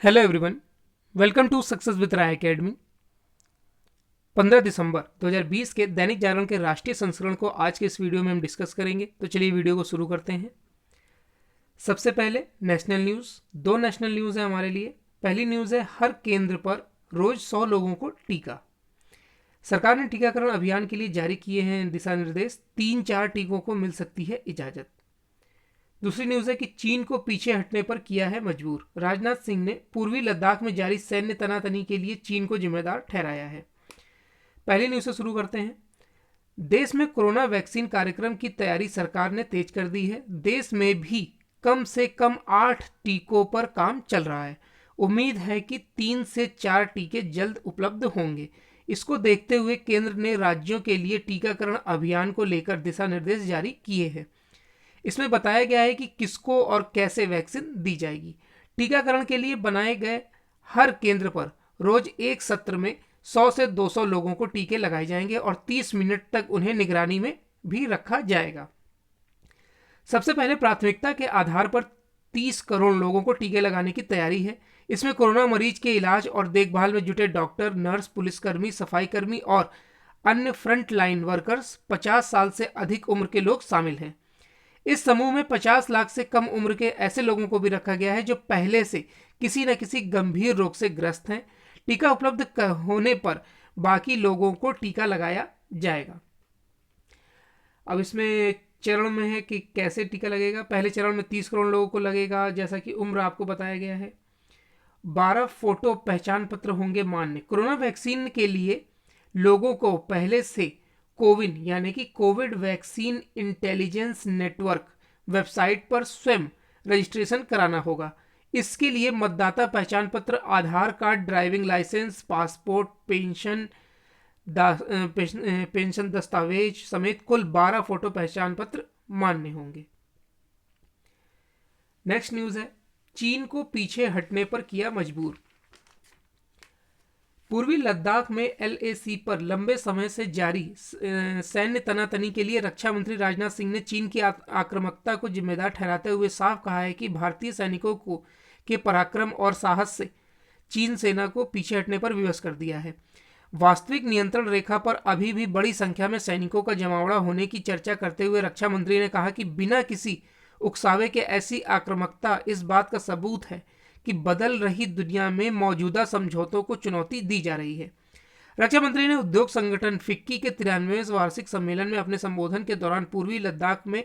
Hello everyone, welcome to success with Rai academy. 15 दिसंबर 2020 के दैनिक जागरण के राष्ट्रीय संस्करण को आज के इस वीडियो में हम डिस्कस करेंगे। तो चलिए वीडियो को शुरू करते हैं। सबसे पहले नेशनल न्यूज़। दो नेशनल न्यूज़ है हमारे लिए। पहली न्यूज़ है, हर केंद्र पर रोज 100 लोगों को टीका। सरकार ने टीकाकरण अभियान के लिए जारी किए हैं दिशा निर्देश। 3-4 टीकों को मिल सकती है इजाजत। दूसरी न्यूज़ है कि चीन को पीछे हटने पर किया है मजबूर। राजनाथ सिंह ने पूर्वी लद्दाख में जारी सैन्य तनातनी के लिए चीन को जिम्मेदार ठहराया है। पहली न्यूज़ से शुरू करते हैं। देश में कोरोना वैक्सीन कार्यक्रम की तैयारी सरकार ने तेज कर दी है। देश में भी कम से कम 8 टीकों पर काम चल रहा है। उम्मीद है कि 3 से 4 टीके जल्द उपलब्ध होंगे। इसको देखते हुए केंद्र ने राज्यों के लिए टीकाकरण अभियान को लेकर दिशा निर्देश जारी किए हैं। इसमें बताया गया है कि किसको और कैसे वैक्सीन दी जाएगी। टीकाकरण के लिए बनाए गए हर केंद्र पर रोज एक सत्र में 100 से 200 लोगों को टीके लगाए जाएंगे और 30 मिनट तक उन्हें निगरानी में भी रखा जाएगा। सबसे पहले प्राथमिकता के आधार पर 30 करोड़ लोगों को टीके लगाने की तैयारी है। इसमें कोरोना मरीज के इलाज और देखभाल में जुटे डॉक्टर, नर्स, पुलिसकर्मी, सफाई कर्मी और अन्य फ्रंट लाइन वर्कर्स, 50 साल से अधिक उम्र के लोग शामिल हैं। इस समूह में 50 लाख से कम उम्र के ऐसे लोगों को भी रखा गया है जो पहले से किसी न किसी गंभीर रोग से ग्रस्त हैं। टीका उपलब्ध होने पर बाकी लोगों को टीका लगाया जाएगा। अब इसमें चरण में है कि कैसे टीका लगेगा। पहले चरण में 30 करोड़ लोगों को लगेगा, जैसा कि उम्र आपको बताया गया है। 12 फोटो पहचान पत्र होंगे मान्य। कोरोना वैक्सीन के लिए लोगों को पहले से कोविन यानी कि Covid vaccine intelligence network website पर स्वयं रजिस्ट्रेशन कराना होगा। इसके लिए मतदाता पहचान पत्र, Aadhaar card, driving licence, passport, pension दस्तावेज समेत कुल 12 फोटो पहचान पत्र मान्य होंगे। नेक्स्ट न्यूज है, चीन को पीछे हटने पर किया मजबूर। पूर्वी लद्दाख में एलएसी पर लंबे समय से जारी सैन्य तनातनी के लिए रक्षा मंत्री राजनाथ सिंह ने चीन की आक्रामकता को जिम्मेदार ठहराते हुए साफ कहा है कि भारतीय सैनिकों को के पराक्रम और साहस से चीन सेना को पीछे हटने पर विवश कर दिया है। वास्तविक नियंत्रण रेखा पर अभी भी बड़ी संख्या में सैनिकों का जमावड़ा होने की चर्चा करते हुए रक्षा मंत्री ने कहा कि बिना किसी उकसावे के ऐसी आक्रामकता इस बात का सबूत है कि बदल रही दुनिया में मौजूदा समझौतों को चुनौती दी जा रही है। रक्षा मंत्री ने उद्योग संगठन फिक्की के 93वें वार्षिक सम्मेलन में अपने संबोधन के दौरान पूर्वी लद्दाख में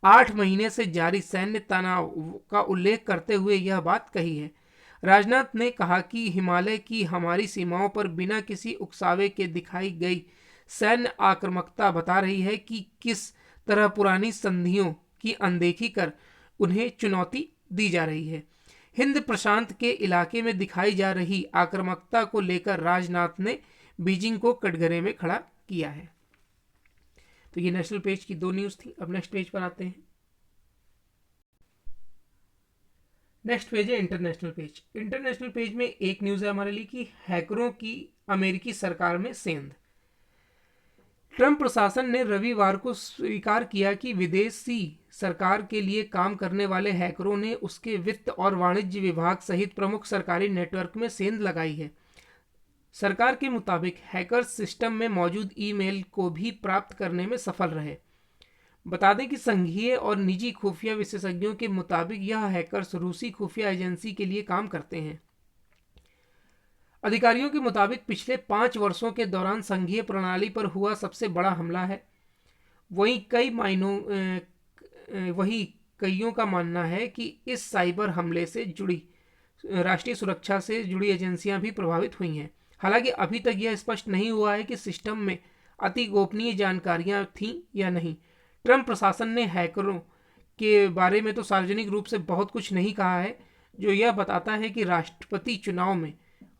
8 महीने से जारी सैन्य तनाव का उल्लेख करते हुए यह बात कही है। राजनाथ ने कहा कि हिमालय की हमारी सीमाओं पर बिना किसी उकसावे के दिखाई गई सैन्य आक्रामकता बता रही है कि किस तरह पुरानी संधियों की अनदेखी कर उन्हें चुनौती दी जा रही है। हिंद प्रशांत के इलाके में दिखाई जा रही आक्रामकता को लेकर राजनाथ ने बीजिंग को कटघरे में खड़ा किया है। तो ये नेशनल पेज की 2 न्यूज़ थी। अब नेक्स्ट पेज पर आते हैं। नेक्स्ट पेज है इंटरनेशनल पेज। इंटरनेशनल पेज में एक न्यूज़ है हमारे लिए कि हैकरों की अमेरिकी सरकार में सेंध। ट्रंप प्रशासन ने रविवार को स्वीकार किया कि विदेशी सरकार के लिए काम करने वाले हैकरों ने उसके वित्त और वाणिज्य विभाग सहित प्रमुख सरकारी नेटवर्क में सेंध लगाई है। सरकार के मुताबिक हैकर्स सिस्टम में मौजूद ईमेल को भी प्राप्त करने में सफल रहे। बता दें कि संघीय और निजी खुफिया विशेषज्ञों के मुताबिक यह हैकर्स रूसी खुफिया एजेंसी के लिए काम करते हैं। अधिकारियों के मुताबिक पिछले 5 वर्षों के दौरान संघीय प्रणाली पर हुआ सबसे बड़ा हमला है। वही कईयों का मानना है कि इस साइबर हमले से जुड़ी राष्ट्रीय सुरक्षा से जुड़ी एजेंसियां भी प्रभावित हुई हैं। हालांकि अभी तक यह स्पष्ट नहीं हुआ है कि सिस्टम में अति गोपनीय जानकारियां थीं या नहीं। ट्रंप प्रशासन ने हैकरों के बारे में तो सार्वजनिक रूप से बहुत कुछ नहीं कहा है, जो यह बताता है कि राष्ट्रपति चुनाव में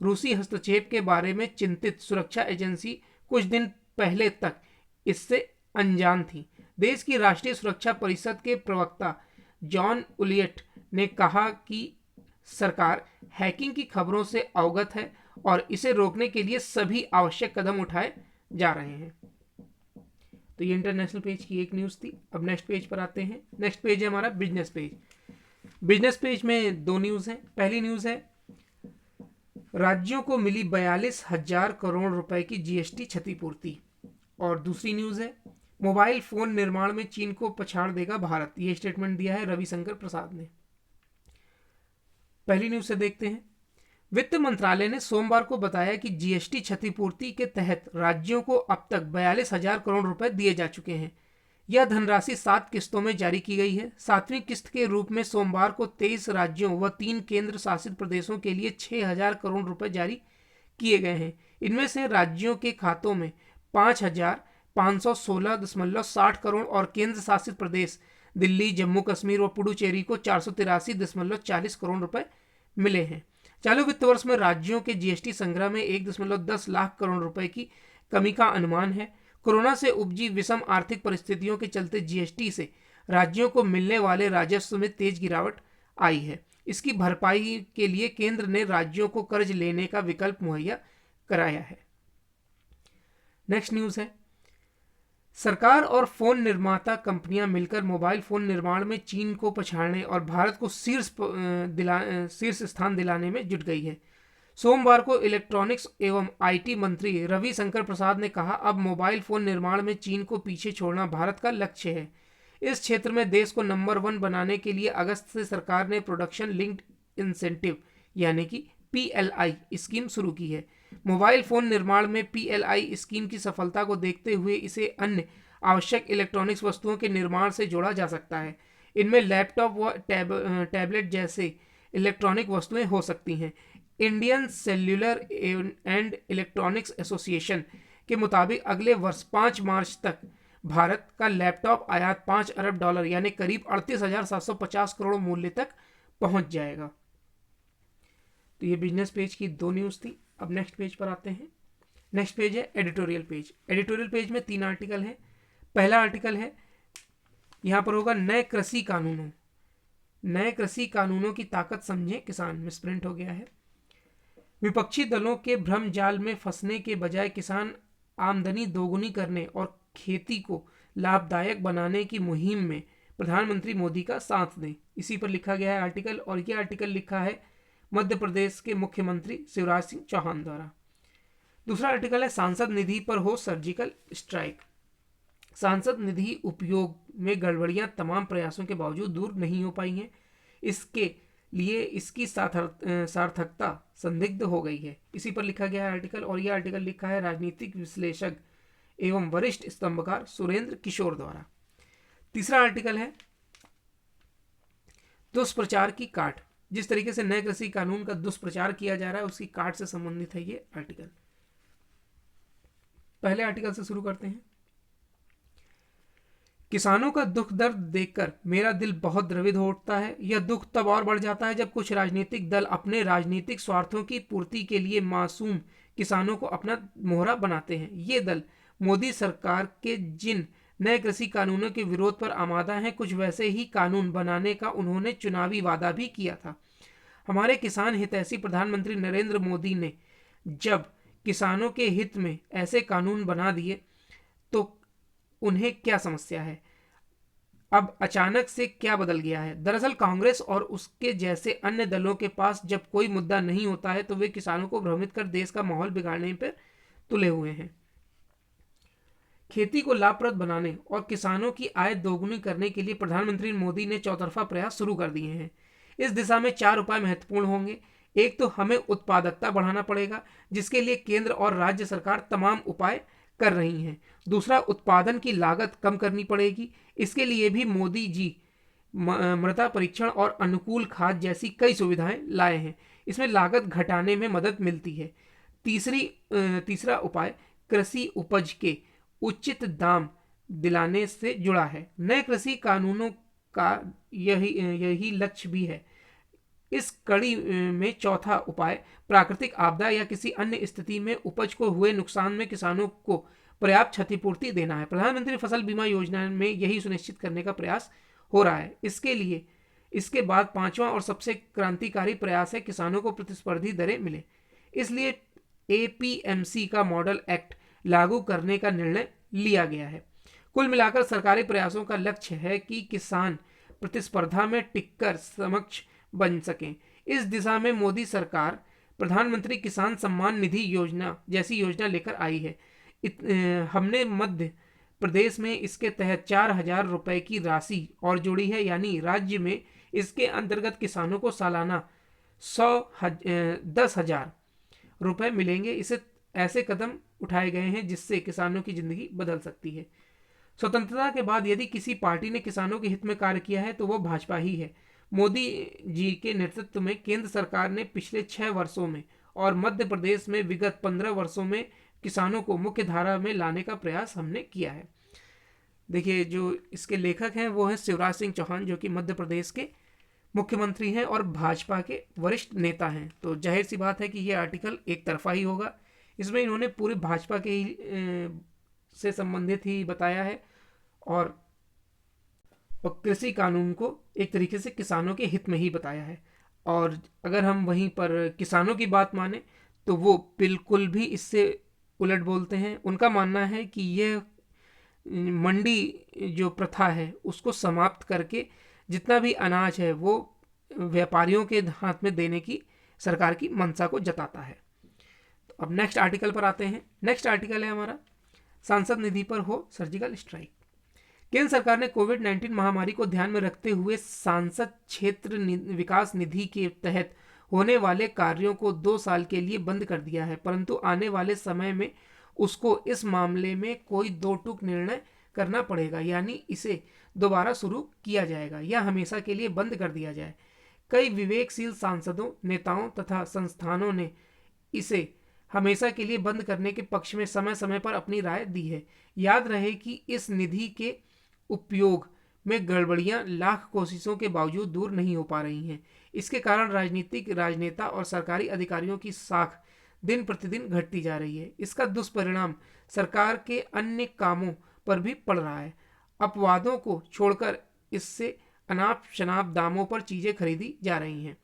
रूसी हस्तक्षेप के बारे में चिंतित सुरक्षा एजेंसी कुछ दिन पहले तक इससे अनजान थी। देश की राष्ट्रीय सुरक्षा परिषद के प्रवक्ता जॉन उलियट ने कहा कि सरकार हैकिंग की खबरों से अवगत है और इसे रोकने के लिए सभी आवश्यक कदम उठाए जा रहे हैं। तो ये इंटरनेशनल पेज की एक न्यूज़ थी। अब नेक्स्ट पेज पर आते हैं। नेक्स्ट पेज है हमारा बिजनेस पेज। बिजनेस पेज में 2 न्यूज़ हैं। पहली न्यूज़ है, राज्यों को मिली 42,000 करोड़ रुपए की जीएसटी क्षतिपूर्ति। और दूसरी न्यूज़ है, मोबाइल फोन निर्माण में चीन को पछाड़ देगा भारत। ये स्टेटमेंट दिया है रविशंकर प्रसाद ने। पहली न्यूज़ से देखते हैं। वित्त मंत्रालय ने सोमवार को बताया कि जीएसटी क्षतिपूर्ति के तहत राज्यों को अब तक 42,000 करोड़ रुपए दिए जा चुके हैं। यह धनराशि 7 किस्तों में जारी की गई है। 7वीं किस्त के रूप में सोमवार को 23 राज्यों व 3 केंद्र शासित प्रदेशों के लिए 6,000 करोड़ रुपए जारी किए गए हैं। इनमें से राज्यों के खातों में 5,516.60 करोड़ और केंद्र शासित प्रदेश दिल्ली, जम्मू कश्मीर व पुडुचेरी को 483.40 करोड़ रुपए मिले हैं। चालू वित्त वर्ष में राज्यों के जीएसटी संग्रह में 1.10 लाख करोड़ रुपए की कमी का अनुमान है। कोरोना से उपजी विषम आर्थिक परिस्थितियों के चलते जीएसटी से राज्यों को मिलने वाले राजस्व में तेज गिरावट आई है। इसकी भरपाई के लिए केंद्र ने राज्यों को कर्ज लेने का विकल्प मुहैया कराया है। नेक्स्ट न्यूज़ है, सरकार और फोन निर्माता कंपनियां मिलकर मोबाइल फोन निर्माण में चीन को पछाड़ने और भारत को शीर्ष स्थान दिलाने में जुट गई है। सोमवार को इलेक्ट्रॉनिक्स एवं आईटी मंत्री रविशंकर प्रसाद ने कहा, अब मोबाइल फोन निर्माण में चीन को पीछे छोड़ना भारत का लक्ष्य है। इस क्षेत्र में देश को नंबर 1 बनाने के लिए अगस्त से सरकार ने प्रोडक्शन लिंक्ड इंसेंटिव यानी कि पीएलआई स्कीम शुरू की है। मोबाइल फोन निर्माण में पीएलआई स्कीम की सफलता को देखते हुए इसे अन्य आवश्यक इलेक्ट्रॉनिक्स वस्तुओं के निर्माण से जोड़ा जा सकता है। इनमें लैपटॉप व टैबलेट जैसे इलेक्ट्रॉनिक वस्तुएं हो सकती हैं। Indian cellular and electronics association के मुताबिक अगले वर्ष 5 मार्च तक भारत का लैपटॉप आयात $5 अरब यानी करीब 38,750 करोड़ मूल्य तक पहुंच जाएगा। तो ये बिजनेस पेज की 2 न्यूज़ थी। अब नेक्स्ट पेज पर आते हैं। नेक्स्ट पेज है एडिटोरियल पेज। एडिटोरियल पेज में 3 आर्टिकल हैं। पहला आर्टिकल है, यहाँ पर होगा नए कृषि कानूनों की ताकत समझे किसान। मिसप्रिंट हो गया है। विपक्षी दलों के भ्रम जाल में फंसने के बजाय किसान आमदनी दोगुनी करने और खेती को लाभदायक बनाने की मुहिम में प्रधानमंत्री मोदी का साथ दें, इसी पर लिखा गया है आर्टिकल। और यह आर्टिकल लिखा है मध्य प्रदेश के मुख्यमंत्री शिवराज सिंह चौहान द्वारा। दूसरा आर्टिकल है, सांसद निधि पर हो सर्जिकल स्ट्राइक। सांसद निधि उपयोग में गड़बड़ियां तमाम प्रयासों के बावजूद दूर नहीं हो पाई हैं। इसके लिए इसकी सार्थकता संदिग्ध हो गई है, इसी पर लिखा गया है आर्टिकल। और यह आर्टिकल लिखा है राजनीतिक विश्लेषक एवं वरिष्ठ स्तंभकार सुरेंद्र किशोर द्वारा। तीसरा आर्टिकल है, दुष्प्रचार की काट। जिस तरीके से नए कृषि कानून का दुष्प्रचार किया जा रहा है उसकी काट से संबंधित है ये आर्टिकल। पहले आर्टिकल से शुरू करते हैं। किसानों का दुख दर्द देखकर मेरा दिल बहुत द्रवित हो उठता है। यह दुख तब और बढ़ जाता है जब कुछ राजनीतिक दल अपने राजनीतिक स्वार्थों की पूर्ति के लिए मासूम किसानों को अपना मोहरा बनाते हैं। ये दल मोदी सरकार के जिन नए कृषि कानूनों के विरोध पर आमादा हैं, कुछ वैसे ही कानून बनाने का उन्होंने चुनावी वादा भी किया था। हमारे किसान हितैषी प्रधानमंत्री नरेंद्र मोदी ने जब किसानों के हित में ऐसे कानून बना दिए तो उन्हें क्या समस्या है? अब अचानक से क्या बदल गया है? दरअसल कांग्रेस और उसके जैसे अन्य दलों के पास जब कोई मुद्दा नहीं होता है तो वे किसानों को भ्रमित कर देश का माहौल बिगाड़ने पर तुले हुए हैं। खेती को लाभप्रद बनाने और किसानों की आय दोगुनी करने के लिए प्रधानमंत्री मोदी ने चौतरफा प्रयास शुरू कर दिए हैं। इस दिशा में 4 उपाय महत्वपूर्ण होंगे। एक तो हमें उत्पादकता बढ़ाना पड़ेगा, जिसके लिए केंद्र और राज्य सरकार तमाम उपाय कर रही हैं। दूसरा, उत्पादन की लागत कम करनी पड़ेगी। इसके लिए भी मोदी जी मृदा परीक्षण और अनुकूल खाद जैसी कई सुविधाएं लाए हैं। इसमें लागत घटाने में मदद मिलती है। तीसरा उपाय कृषि उपज के उचित दाम दिलाने से जुड़ा है। नए कृषि कानूनों का यही लक्ष्य भी है। इस कड़ी में चौथा उपाय प्राकृतिक आपदा या किसी अन्य स्थिति में उपज को हुए नुकसान में किसानों को पर्याप्त क्षतिपूर्ति देना है। प्रधानमंत्री फसल बीमा योजना में यही सुनिश्चित करने का प्रयास हो रहा है। इसके बाद 5वां और सबसे क्रांतिकारी प्रयास है किसानों को प्रतिस्पर्धी दरें मिले। इसलिए एपीएमसी का मॉडल एक्ट लागू करने का निर्णय लिया गया है। कुल मिलाकर सरकारी प्रयासों का लक्ष्य है कि किसान प्रतिस्पर्धा में टिककर समक्ष बन सकें। इस दिशा में मोदी सरकार प्रधानमंत्री किसान सम्मान निधि योजना जैसी योजना लेकर आई है। हमने मध्य प्रदेश में इसके तहत 4,000 रुपए की राशि और जोड़ी है, यानी राज्य में इसके अंतर्गत किसानों को सालाना 10,000 रुपए मिलेंगे। इसे ऐसे कदम उठाए गए हैं जिससे किसानों की जिंदगी बदल सकती है। स्वतंत्रता के बाद यदि किसी पार्टी ने किसानों के हित में कार्य किया है तो वो भाजपा ही है। मोदी जी के नेतृत्व में केंद्र सरकार ने पिछले 6 वर्षों में और मध्य प्रदेश में विगत 15 वर्षों में किसानों को मुख्य धारा में लाने का प्रयास हमने किया है। देखिए, जो इसके लेखक हैं वो हैं शिवराज सिंह चौहान, जो कि मध्य प्रदेश के मुख्यमंत्री हैं और भाजपा के वरिष्ठ नेता हैं। तो जाहिर सी बात है कि ये आर्टिकल एक तरफा ही होगा। इसमें इन्होंने पूरे भाजपा के ही से संबंधित ही बताया है और कृषि कानून को एक तरीके से किसानों के हित में ही बताया है। और अगर हम वहीं पर किसानों की बात माने तो वो बिल्कुल भी इससे उलट बोलते हैं। उनका मानना है कि यह मंडी जो प्रथा है उसको समाप्त करके जितना भी अनाज है वो व्यापारियों के हाथ में देने की सरकार की मंशा को जताता है। तो अब नेक्स्ट आर्टिकल पर आते हैं। नेक्स्ट आर्टिकल है हमारा, सांसद निधि पर हो सर्जिकल स्ट्राइक। केंद्र सरकार ने कोविड-19 महामारी को ध्यान में रखते हुए सांसद क्षेत्र विकास निधि के तहत होने वाले कार्यों को 2 साल के लिए बंद कर दिया है, परंतु आने वाले समय में उसको इस मामले में कोई दो टूक निर्णय करना पड़ेगा, यानी इसे दोबारा शुरू किया जाएगा या हमेशा के लिए बंद कर दिया जाए। कई विवेकशील सांसदों, नेताओं तथा संस्थानों ने इसे हमेशा के लिए बंद करने के पक्ष में समय समय पर अपनी राय दी है। याद रहे कि इस निधि के उपयोग में गड़बड़ियां लाख कोशिशों के बावजूद दूर नहीं हो पा रही हैं। इसके कारण राजनीतिक राजनेता और सरकारी अधिकारियों की साख दिन प्रतिदिन घटती जा रही है। इसका दुष्परिणाम सरकार के अन्य कामों पर भी पड़ रहा है। अपवादों को छोड़कर इससे अनाप शनाप दामों पर चीजें खरीदी जा रही हैं।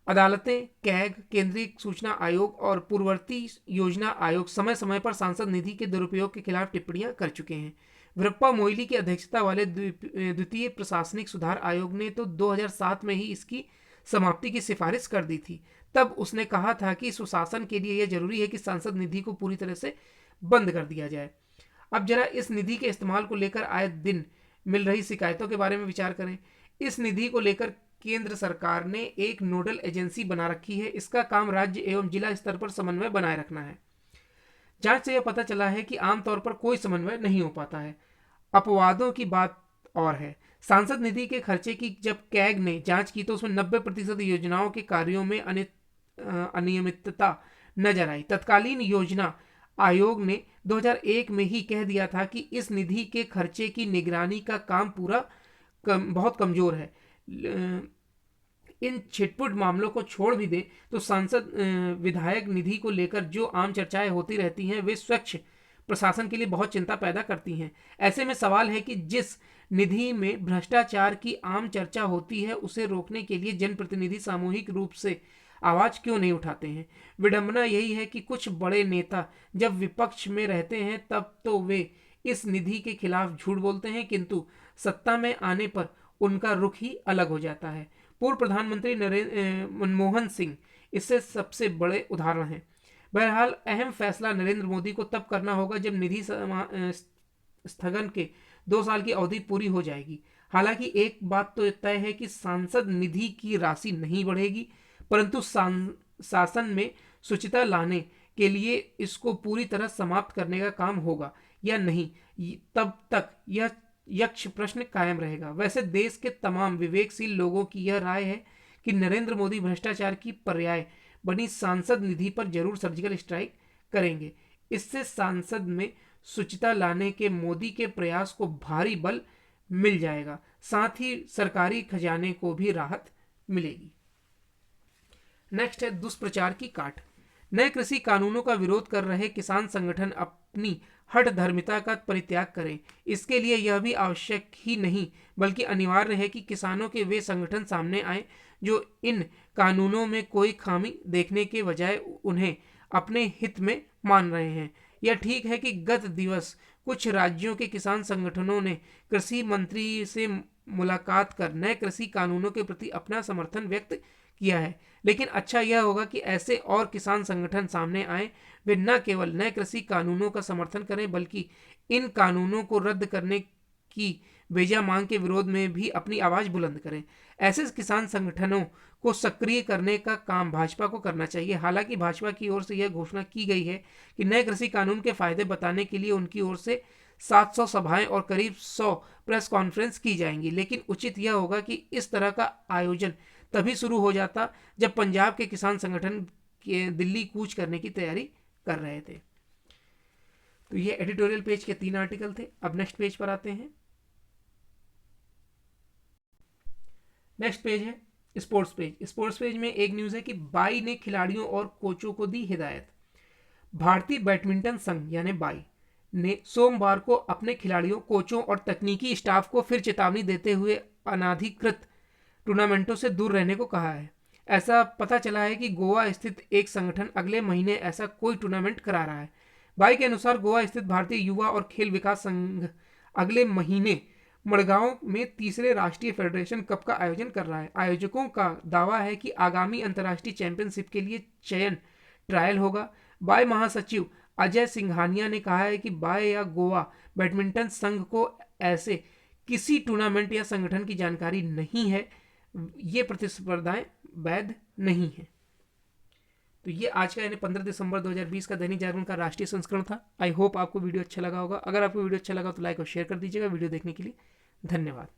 अदालतें, कैग, केंद्रीय सूचना आयोग और पूर्ववर्ती योजना आयोग समय समय पर सांसद निधि के दुरुपयोग के खिलाफ टिप्पणियां कर चुके हैं। वीरप्पा मोइली की अध्यक्षता वाले द्वितीय प्रशासनिक सुधार आयोग ने तो 2007 में ही इसकी समाप्ति की सिफारिश कर दी थी। तब उसने कहा था कि सुशासन के लिए यह जरूरी है कि सांसद निधि को पूरी तरह से बंद कर दिया जाए। अब जरा इस निधि के इस्तेमाल को लेकर आए दिन मिल रही शिकायतों के बारे में विचार करें। इस निधि को लेकर केंद्र सरकार ने एक नोडल एजेंसी बना रखी है। इसका काम राज्य एवं जिला स्तर पर समन्वय बनाए रखना है। जांच से यह पता चला है कि आमतौर पर कोई समन्वय नहीं हो पाता है। अपवादों की बात और है। सांसद निधि के खर्चे की जब कैग ने जांच की तो उसमें 90% योजनाओं के कार्यों में अनियमितता नजर आई। तत्कालीन योजना आयोग ने 2001 में ही कह दिया था कि इस निधि के खर्चे की निगरानी का काम बहुत कमजोर है। इन छिटपुट मामलों को छोड़ भी दें तो सांसद विधायक निधि को लेकर जो आम चर्चाएं होती रहती हैं वे स्वच्छ प्रशासन के लिए बहुत चिंता पैदा करती हैं। ऐसे में सवाल है कि जिस निधि में भ्रष्टाचार की आम चर्चा होती है उसे रोकने के लिए जनप्रतिनिधि सामूहिक रूप से आवाज क्यों नहीं उठाते हैं। विडंबना यही है कि कुछ बड़े नेता जब विपक्ष में रहते हैं तब तो वे इस निधि के खिलाफ झूठ बोलते हैं, किंतु सत्ता में आने पर उनका रुख ही अलग हो जाता है। पूर्व प्रधानमंत्री मनमोहन सिंह इससे सबसे बड़े उदाहरण हैं। बहरहाल अहम फैसला नरेंद्र मोदी को तब करना होगा जब निधि स्थगन के 2 साल की अवधि पूरी हो जाएगी। हालांकि एक बात तो तय है कि सांसद निधि की राशि नहीं बढ़ेगी, परंतु शासन में शुचिता लाने के लिए इसको पूरी तरह समाप्त करने का काम होगा या नहीं, तब तक यह यक्ष प्रश्न कायम रहेगा। वैसे देश के तमाम विवेकशील लोगों की यह राय है कि नरेंद्र मोदी भ्रष्टाचार की पर्याय बनी सांसद निधि पर जरूर सर्जिकल स्ट्राइक करेंगे। इससे सांसद में शुचिता लाने के मोदी के प्रयास को भारी बल मिल जाएगा, साथ ही सरकारी खजाने को भी राहत मिलेगी। नेक्स्ट है दुष्प्रचार की काट। नए कृषि कानूनों का विरोध कर रहे किसान संगठन अपनी हठ धर्मिता का परित्याग करें। इसके लिए यह भी आवश्यक ही नहीं बल्कि अनिवार्य है कि किसानों के वे संगठन सामने आए जो इन कानूनों में कोई खामी देखने के बजाय उन्हें अपने हित में मान रहे हैं। यह ठीक है कि गत दिवस कुछ राज्यों के किसान संगठनों ने कृषि मंत्री से मुलाकात कर नए कृषि कानूनों के प्रति अपना समर्थन व्यक्त किया है, लेकिन अच्छा यह होगा कि ऐसे और किसान संगठन सामने आए, वे न केवल नए कृषि कानूनों का समर्थन करें बल्कि इन कानूनों को रद्द करने की बेजा मांग के विरोध में भी अपनी आवाज बुलंद करें। ऐसे किसान संगठनों को सक्रिय करने का काम भाजपा को करना चाहिए। हालांकि भाजपा की ओर से यह घोषणा की गई है कि नए कृषि कानून के फायदे बताने के लिए उनकी ओर से 700 सभाएं और करीब 100 प्रेस कॉन्फ्रेंस की जाएंगी, लेकिन उचित यह होगा कि इस तरह का आयोजन तभी शुरू हो जाता जब पंजाब के किसान संगठन के दिल्ली कूच करने की तैयारी कर रहे थे। तो ये एडिटोरियल पेज के 3 आर्टिकल थे। अब नेक्स्ट पेज पर आते हैं। नेक्स्ट पेज है स्पोर्ट्स पेज। स्पोर्ट्स पेज में एक न्यूज है कि बाई ने खिलाड़ियों और कोचों को दी हिदायत। भारतीय बैडमिंटन संघ यानी बाई ने सोमवार को अपने खिलाड़ियों, कोचों और तकनीकी स्टाफ को फिर चेतावनी देते हुए अनाधिकृत टूर्नामेंटों से दूर रहने को कहा है। ऐसा पता चला है कि गोवा स्थित एक संगठन अगले महीने ऐसा कोई टूर्नामेंट करा रहा है। बाई के अनुसार गोवा स्थित भारतीय युवा और खेल विकास संघ अगले महीने मड़गांव में तीसरे राष्ट्रीय फेडरेशन कप का आयोजन कर रहा है। आयोजकों का दावा है कि आगामी अंतर्राष्ट्रीय चैंपियनशिप के लिए चयन ट्रायल होगा। बाय महासचिव अजय सिंघानिया ने कहा है कि बाय या गोवा बैडमिंटन संघ को ऐसे किसी टूर्नामेंट या संगठन की जानकारी नहीं है। ये प्रतिस्पर्धाएं वैध नहीं है। तो ये आज का यानी 15 दिसंबर 2020 का दैनिक जागरण का राष्ट्रीय संस्करण था। आई होप आपको वीडियो अच्छा लगा होगा। अगर आपको वीडियो अच्छा लगा तो लाइक और शेयर कर दीजिएगा। वीडियो देखने के लिए धन्यवाद।